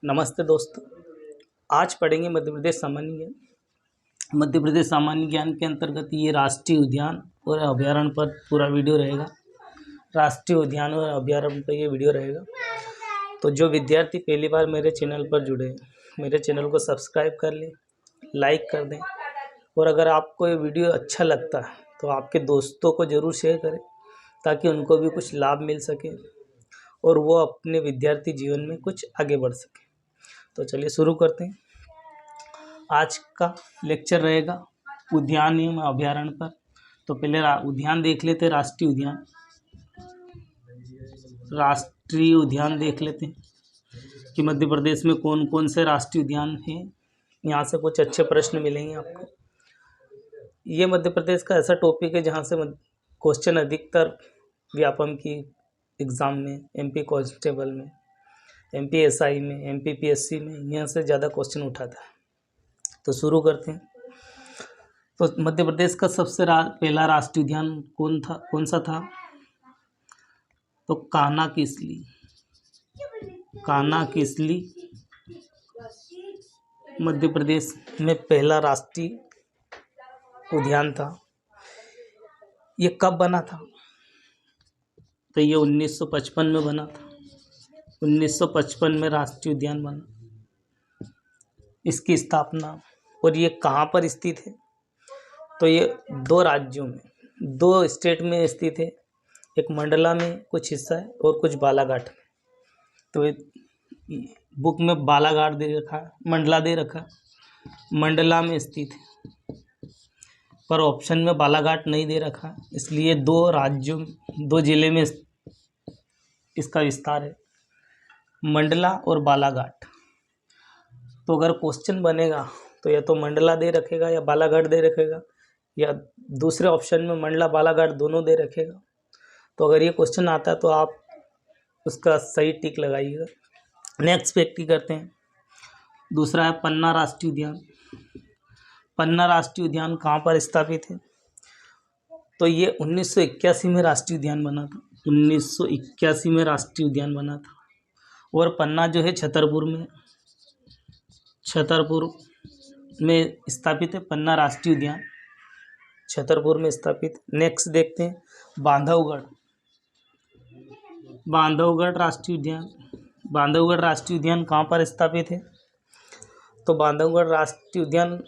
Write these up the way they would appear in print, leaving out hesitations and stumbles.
नमस्ते दोस्तों। आज पढ़ेंगे मध्य प्रदेश सामान्य ज्ञान के अंतर्गत ये राष्ट्रीय उद्यान और अभयारण्य पर पूरा वीडियो रहेगा। राष्ट्रीय उद्यान और अभयारण्य पर ये वीडियो रहेगा। तो जो विद्यार्थी पहली बार मेरे चैनल पर जुड़े हैं, मेरे चैनल को सब्सक्राइब कर लें, लाइक कर दें, और अगर आपको ये वीडियो अच्छा लगता है तो आपके दोस्तों को ज़रूर शेयर करें ताकि उनको भी कुछ लाभ मिल सके और वो अपने विद्यार्थी जीवन में कुछ आगे बढ़ सके। तो चलिए शुरू करते हैं। आज का लेक्चर रहेगा उद्यान एवं अभयारण्य पर। तो पहले उद्यान देख लेते हैं। राष्ट्रीय उद्यान देख लेते हैं कि मध्य प्रदेश में कौन कौन से राष्ट्रीय उद्यान हैं। यहाँ से कुछ अच्छे प्रश्न मिलेंगे आपको। ये मध्य प्रदेश का ऐसा टॉपिक है जहाँ से क्वेश्चन अधिकतर व्यापम की एग्ज़ाम में, एमपी कांस्टेबल में, एमपी एसआई में, एमपी पीएससी में यहाँ से ज़्यादा क्वेश्चन उठाता है। तो शुरू करते हैं। तो मध्य प्रदेश का सबसे पहला राष्ट्रीय उद्यान कौन सा था? तो कान्हा किसली मध्य प्रदेश में पहला राष्ट्रीय उद्यान था। ये कब बना था? तो ये 1955 में बना था। 1955 में राष्ट्रीय उद्यान बना। इसकी स्थापना और ये कहाँ पर स्थित है? तो ये दो राज्यों में, दो स्टेट में स्थित है। एक मंडला में कुछ हिस्सा है और कुछ बालाघाट में। तो बुक में बालाघाट दे रखा है, मंडला दे रखा है, मंडला में स्थित है, पर ऑप्शन में बालाघाट नहीं दे रखा है। इसलिए दो जिले में इसका विस्तार है, मंडला और बालाघाट। तो अगर क्वेश्चन बनेगा तो या तो मंडला दे रखेगा या बालाघाट दे रखेगा, या दूसरे ऑप्शन में मंडला बालाघाट दोनों दे रखेगा। तो अगर ये क्वेश्चन आता है तो आप उसका सही टिक लगाइएगा। नेक्स्ट व्यक्ति करते हैं। दूसरा है पन्ना राष्ट्रीय उद्यान। पन्ना राष्ट्रीय उद्यान कहाँ पर स्थापित है? तो ये 1981 में राष्ट्रीय उद्यान बना था। 1981 में राष्ट्रीय उद्यान बना था। और पन्ना जो है छतरपुर में स्थापित है। पन्ना राष्ट्रीय उद्यान छतरपुर में स्थापित। नेक्स्ट देखते हैं बांधवगढ़ राष्ट्रीय उद्यान। बांधवगढ़ राष्ट्रीय उद्यान कहाँ पर स्थापित है? तो बांधवगढ़ राष्ट्रीय उद्यान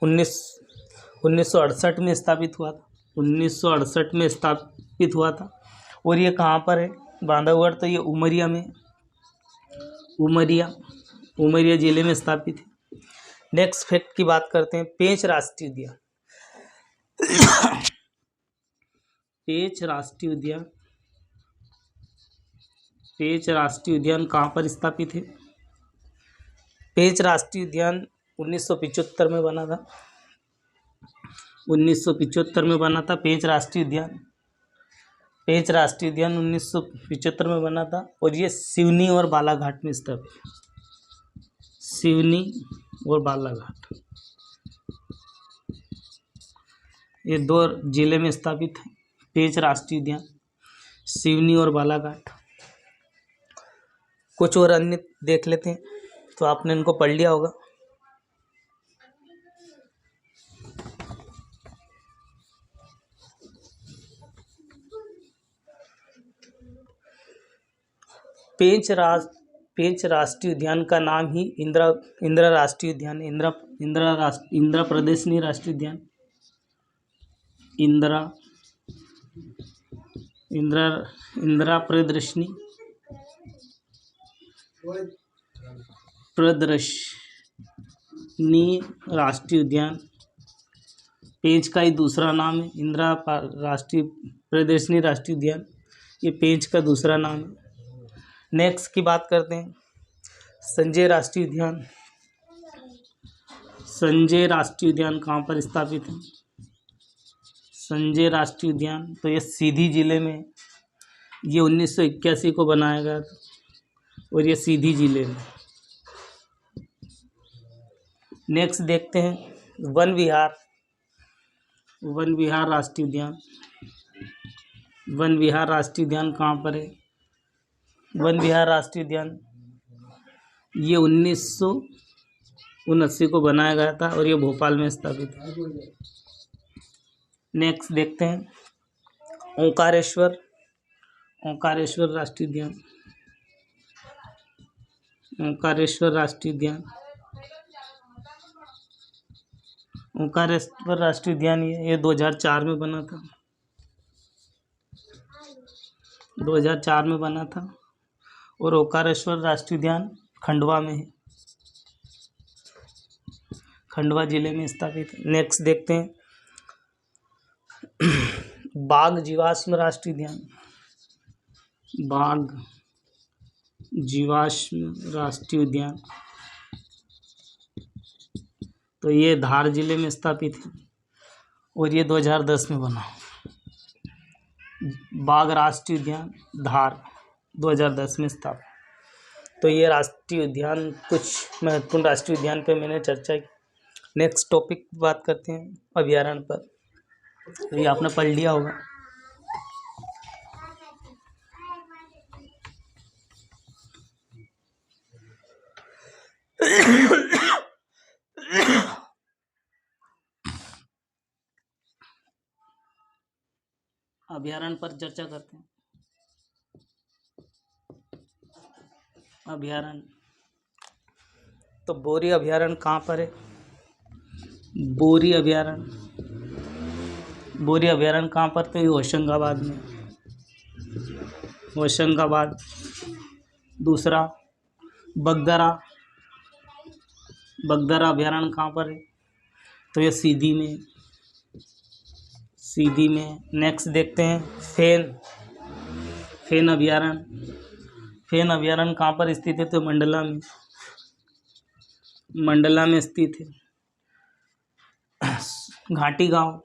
1968 में स्थापित हुआ था। 1968 में स्थापित हुआ था। और ये कहाँ पर है बांधवगढ़? तो ये उमरिया जिले में स्थापित है। नेक्स्ट फैक्ट की बात करते हैं। पेंच राष्ट्रीय उद्यान कहाँ पर स्थापित है? पेंच राष्ट्रीय उद्यान 1975 में बना था। 1975 में बना था पेंच राष्ट्रीय उद्यान। 1975 में बना था। और ये सिवनी और बालाघाट में स्थापित है। सिवनी और बालाघाट ये दो जिले में स्थापित है पेंच राष्ट्रीय उद्यान, सिवनी और बालाघाट। कुछ और अन्य देख लेते हैं। तो आपने इनको पढ़ लिया होगा। पेंच राष्ट्रीय उद्यान का नाम ही इंदिरा राष्ट्रीय उद्यान, इंदिरा प्रदर्शनी राष्ट्रीय उद्यान, इंदिरा प्रदर्शनी राष्ट्रीय उद्यान। पेंच का ही दूसरा नाम है इंदिरा प्रदर्शनी राष्ट्रीय उद्यान। ये पेंच का दूसरा नाम है। नेक्स्ट की बात करते हैं। संजय राष्ट्रीय उद्यान कहाँ पर स्थापित है? संजय राष्ट्रीय उद्यान तो ये सीधी जिले में, ये 1981 को बनाया गया था और ये सीधी जिले में। नेक्स्ट देखते हैं वन विहार राष्ट्रीय उद्यान। वन विहार राष्ट्रीय उद्यान कहाँ पर है? वन विहार राष्ट्रीय उद्यान ये 1979 को बनाया गया था और ये भोपाल में स्थापित है। नेक्स्ट देखते हैं ओंकारेश्वर। ओंकारेश्वर राष्ट्रीय उद्यान। ओंकारेश्वर राष्ट्रीय उद्यान। ओंकारेश्वर राष्ट्रीय उद्यान ये 2004 में बना था। 2004 में बना था और ओंकारेश्वर राष्ट्रीय उद्यान खंडवा में है, खंडवा जिले में स्थापित है। नेक्स्ट देखते हैं बाघ जीवाश्म राष्ट्रीय उद्यान। बाघ जीवाश्म राष्ट्रीय उद्यान तो ये धार जिले में स्थापित है और ये 2010 में बना। बाघ राष्ट्रीय उद्यान धार 2010 में स्थापित। तो ये राष्ट्रीय उद्यान, कुछ महत्वपूर्ण राष्ट्रीय उद्यान पे मैंने चर्चा की। नेक्स्ट टॉपिक बात करते हैं अभयारण्य पर। तो ये आपने पढ़ लिया होगा। अभयारण्य पर चर्चा करते हैं। अभयारण्य तो बोरी अभयारण्य कहाँ पर है? बोरी अभयारण्य, बोरी अभयारण्य कहाँ पर? तो ये होशंगाबाद में, होशंगाबाद। दूसरा बगदरा, बगदरा अभयारण्य कहाँ पर है? तो ये सीधी में, सीधी में। नेक्स्ट देखते हैं फेन, फेन अभयारण्य। फेन अभयारण्य कहाँ पर स्थित है? तो मंडला में, मंडला में स्थित है। घाटी गांव,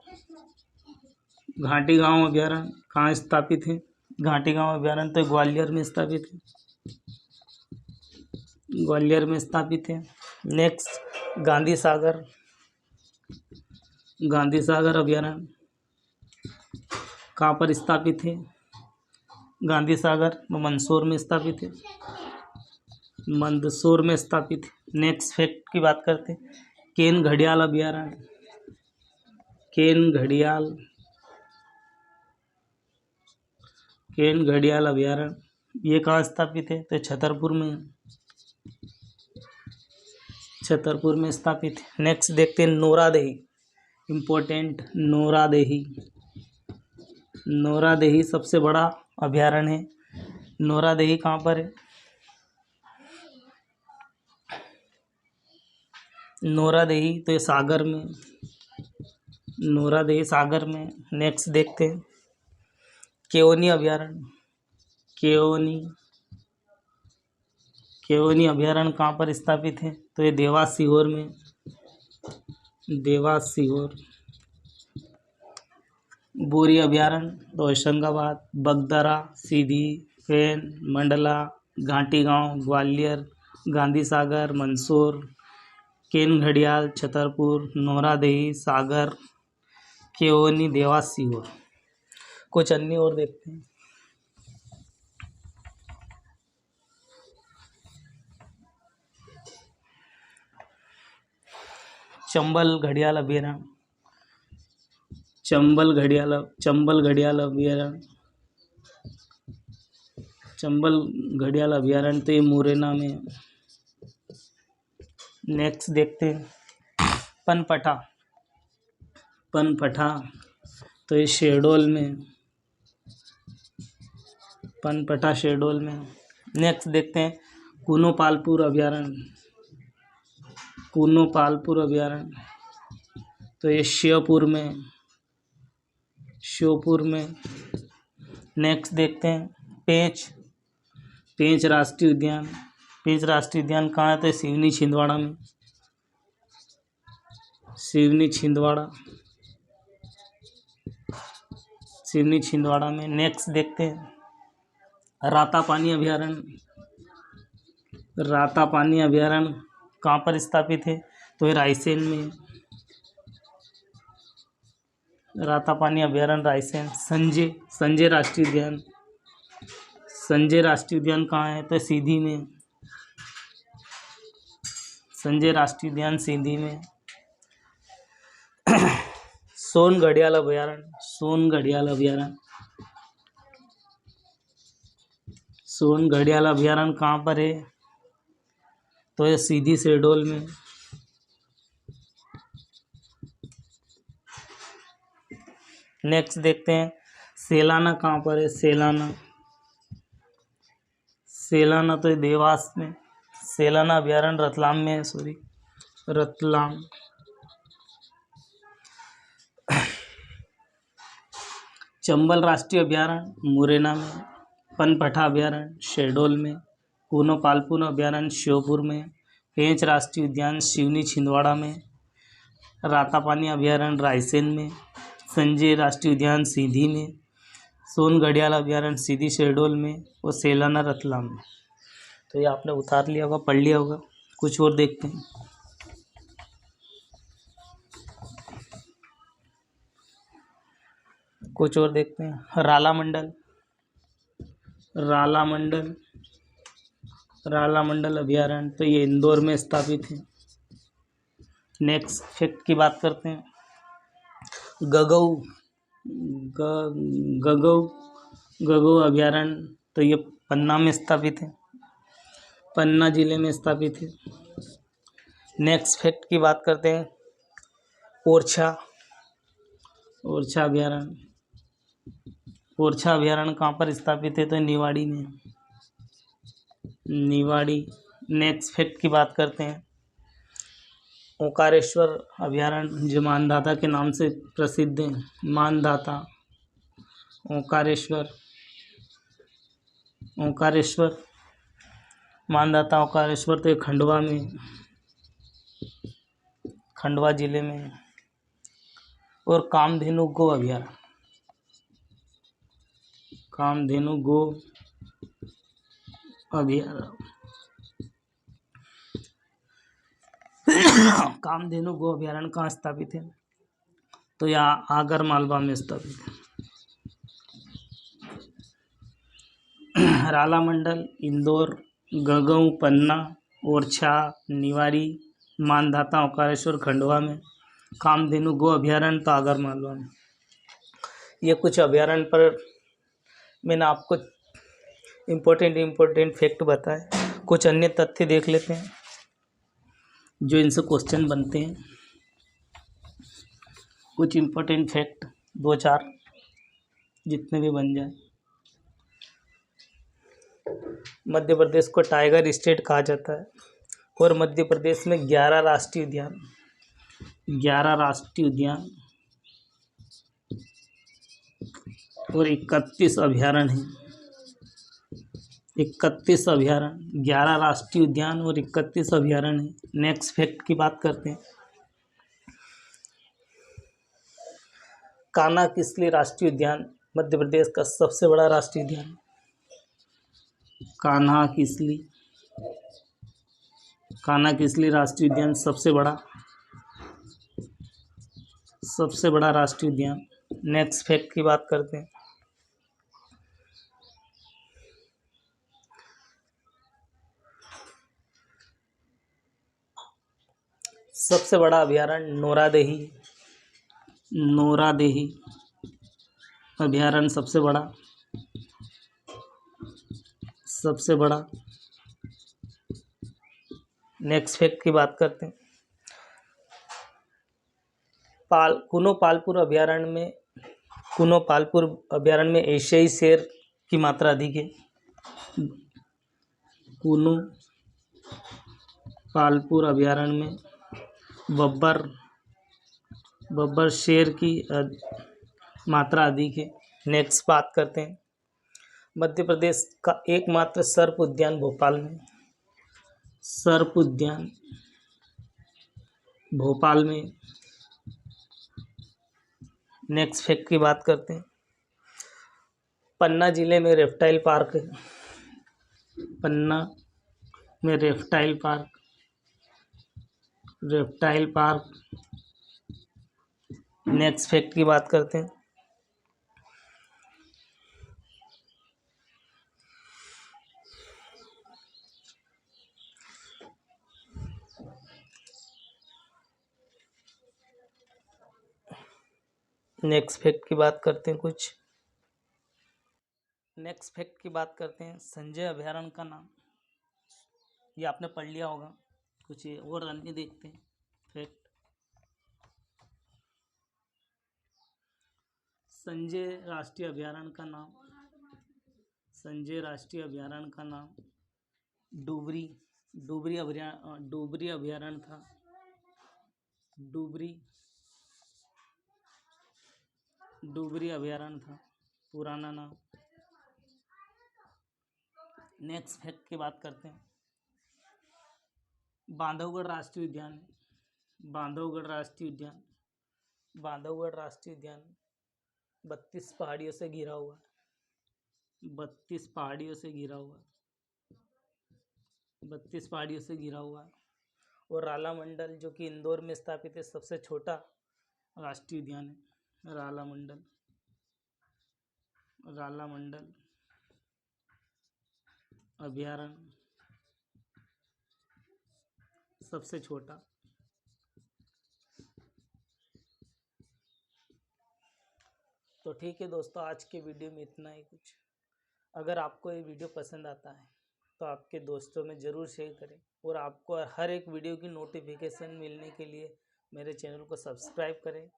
घाटी गांव अभयारण्य कहाँ स्थापित है? घाटी गांव अभयारण्य तो ग्वालियर में स्थापित है, ग्वालियर में स्थापित है। नेक्स्ट गांधी सागर, गांधी सागर अभयारण्य कहाँ पर स्थापित है? गांधी सागर मंदसौर में स्थापित है, मंदसौर में स्थापित है। नेक्स्ट फैक्ट की बात करते हैं केन घड़ियाल अभयारण्य। केन घड़ियाल, केन घड़ियाल अभयारण्य ये कहाँ स्थापित है? तो छतरपुर में, छतरपुर में स्थापित है। नेक्स्ट देखते हैं नोरादेही, इम्पोर्टेंट नोरादेही। नोरादेही सबसे बड़ा अभयारण्य है। नोरादेही कहाँ पर है? नोरादेही तो ये सागर में, नोरादेही सागर में। नेक्स्ट देखते हैं केओनी अभयारण्य। केओनी, केओनी अभयारण्य कहाँ पर स्थापित है? तो ये देवास सीहोर में, देवास सीहोर। बोरी अभयारण्य तो होशंगाबाद, बगदरा, सीधी, फेन, मंडला, घाटी गांव ग्वालियर, गांधी सागर मंदसौर, केन घड़ियाल छतरपुर, नोरादेही सागर, केओनी देवास सीहोर। कुछ अन्य और देखते हैं। चंबल घड़ियाल अभयारण्य, चंबल घड़ियाल, चंबल घड़ियाल अभयारण्य, चंबल घड़ियाल अभयारण्य तो ये मुरैना में। नेक्स्ट देखते हैं पनपटा, पनपटा तो ये शहडोल में, पनपटा शहडोल में। नेक्स्ट देखते हैं कूनोपालपुर अभयारण्य, कूनोपालपुर अभयारण्य तो ये श्योपुर में, श्योपुर में। नेक्स्ट देखते हैं पेंच, पेंच राष्ट्रीय उद्यान। पेंच राष्ट्रीय उद्यान कहाँ है? तो सिवनी छिंदवाड़ा में, सिवनी छिंदवाड़ा, सिवनी छिंदवाड़ा में। नेक्स्ट देखते हैं रातापानी अभयारण्य। रातापानी अभयारण्य कहाँ पर स्थापित है? तो ये रायसेन में, रातापानी अभयारण्य रायसेन। संजय, संजय राष्ट्रीय उद्यान, संजय राष्ट्रीय उद्यान कहाँ है? तो सीधी में, संजय राष्ट्रीय उद्यान सीधी में। सोन घड़ियाल अभयारण्य, सोन घड़ियाल अभयारण्य, सोन घड़ियाल अभयारण्य कहाँ पर है? तो ये सीधी शहडोल में। नेक्स्ट देखते हैं सेलाना कहाँ पर है? सेलाना, सेलाना तो ये देवास में। सेलाना अभयारण्य रतलाम में है, सॉरी रतलाम। चंबल राष्ट्रीय अभयारण्य मुरैना में। पनपठा अभयारण्य शहडोल में। कूनो पालपुर अभयारण्य श्योपुर में। पेंच राष्ट्रीय उद्यान सिवनी छिंदवाड़ा में। रातापानी अभयारण्य रायसेन में। संजय राष्ट्रीय उद्यान सीधी में। सोन घड़ियाल अभयारण्य सीधी शहडोल में और सेलाना रतलाम में। तो ये आपने उतार लिया होगा, पढ़ लिया होगा। कुछ और देखते हैं। कुछ और देखते हैं। राला मंडल, राला मंडल, राला मंडल अभयारण्य तो ये इंदौर में स्थापित है। नेक्स्ट फैक्ट की बात करते हैं। गगऊ, गगऊ, गगऊ अभयारण्य तो ये पन्ना में स्थापित है, पन्ना जिले में स्थापित है। नेक्स्ट फैक्ट की बात करते हैं। ओरछा, ओरछा अभयारण्य, ओरछा अभयारण्य कहाँ पर स्थापित है? तो निवाड़ी में, निवाड़ी। नेक्स्ट फैक्ट की बात करते हैं। ओंकारेश्वर अभयारण्य जो मानधाता के नाम से प्रसिद्ध है, मानधाता, ओंकारेश्वर, ओंकारेश्वर, मानधाता ओंकारेश्वर तो ये खंडवा में, खंडवा जिले में। और कामधेनु गो अभयारण्य, कामधेनु गो अभयारण्य, कामधेनु गो अभयारण्य कहाँ स्थापित है? तो यहाँ आगर मालवा में स्थापित है। राला मंडल इंदौर, गगऊ पन्ना, ओरछा निवाड़ी, मानधाता ओंकारेश्वर खंडवा में, कामधेनु गो अभयारण्य तो आगर मालवा में। ये कुछ अभयारण्य पर मैंने आपको इम्पोर्टेंट फैक्ट बताए। कुछ अन्य तथ्य देख लेते हैं जो इनसे क्वेश्चन बनते हैं। कुछ इम्पोर्टेंट फैक्ट, 2-4 जितने भी बन जाए। मध्य प्रदेश को टाइगर स्टेट कहा जाता है और मध्य प्रदेश में 11 राष्ट्रीय उद्यान, 11 राष्ट्रीय उद्यान और 31 अभयारण्य हैं। 31 अभयारण्य, 11 राष्ट्रीय उद्यान और 31 अभयारण्य हैं। नेक्स्ट फैक्ट की बात करते हैं। कान्हा किसली राष्ट्रीय उद्यान मध्य प्रदेश का सबसे बड़ा राष्ट्रीय उद्यान। कान्हा किसली, कान्हा किसली राष्ट्रीय उद्यान सबसे बड़ा राष्ट्रीय उद्यान। नेक्स्ट फैक्ट की बात करते हैं। सबसे बड़ा अभयारण्य नोरादेही, नोरादेही अभयारण्य सबसे बड़ा। नेक्स्ट फैक्ट की बात करते हैं। कुनो पालपुर अभयारण्य में एशियाई शेर की मात्रा अधिक है। कुनो पालपुर अभयारण्य में बब्बर शेर की मात्रा अधिक है। नेक्स्ट बात करते हैं। मध्य प्रदेश का एकमात्र सर्प उद्यान भोपाल में, सर्प उद्यान भोपाल में। नेक्स्ट फैक्ट की बात करते हैं। पन्ना जिले में रेप्टाइल पार्क है, पन्ना में रेप्टाइल पार्क। नेक्स्ट फैक्ट की बात करते हैं। नेक्स्ट फैक्ट की बात करते हैं कुछ। नेक्स्ट फैक्ट की बात करते हैं, संजय अभयारण्य का नाम। ये आपने पढ़ लिया होगा, कुछ ये और अन्य देखते हैं फैक्ट। संजय राष्ट्रीय अभयारण्य का नाम, संजय राष्ट्रीय अभयारण्य का नाम डुबरी, डुबरी अभयारण्य था। डुबरी अभयारण्य था पुराना नाम। नेक्स्ट फैक्ट की बात करते हैं, बांधवगढ़ राष्ट्रीय उद्यान, बांधवगढ़ राष्ट्रीय उद्यान, बांधवगढ़ राष्ट्रीय उद्यान 32 पहाड़ियों से घिरा हुआ है, 32 पहाड़ियों से घिरा हुआ है, 32 पहाड़ियों से घिरा हुआ है। और राला मंडल जो कि इंदौर में स्थापित है, सबसे छोटा राष्ट्रीय उद्यान है राला मंडल, राला मंडल अभयारण्य सबसे छोटा। तो ठीक है दोस्तों, आज के वीडियो में इतना ही कुछ। अगर आपको ये वीडियो पसंद आता है तो आपके दोस्तों में ज़रूर शेयर करें, और आपको हर एक वीडियो की नोटिफिकेशन मिलने के लिए मेरे चैनल को सब्सक्राइब करें।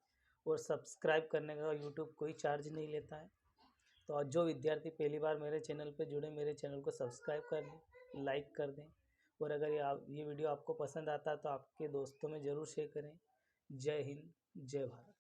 और सब्सक्राइब करने का यूट्यूब कोई चार्ज नहीं लेता है। तो जो विद्यार्थी पहली बार मेरे चैनल पर जुड़े, मेरे चैनल को सब्सक्राइब कर दें, लाइक कर दें। और अगर ये वीडियो आपको पसंद आता है तो आपके दोस्तों में ज़रूर शेयर करें। जय हिंद, जय भारत।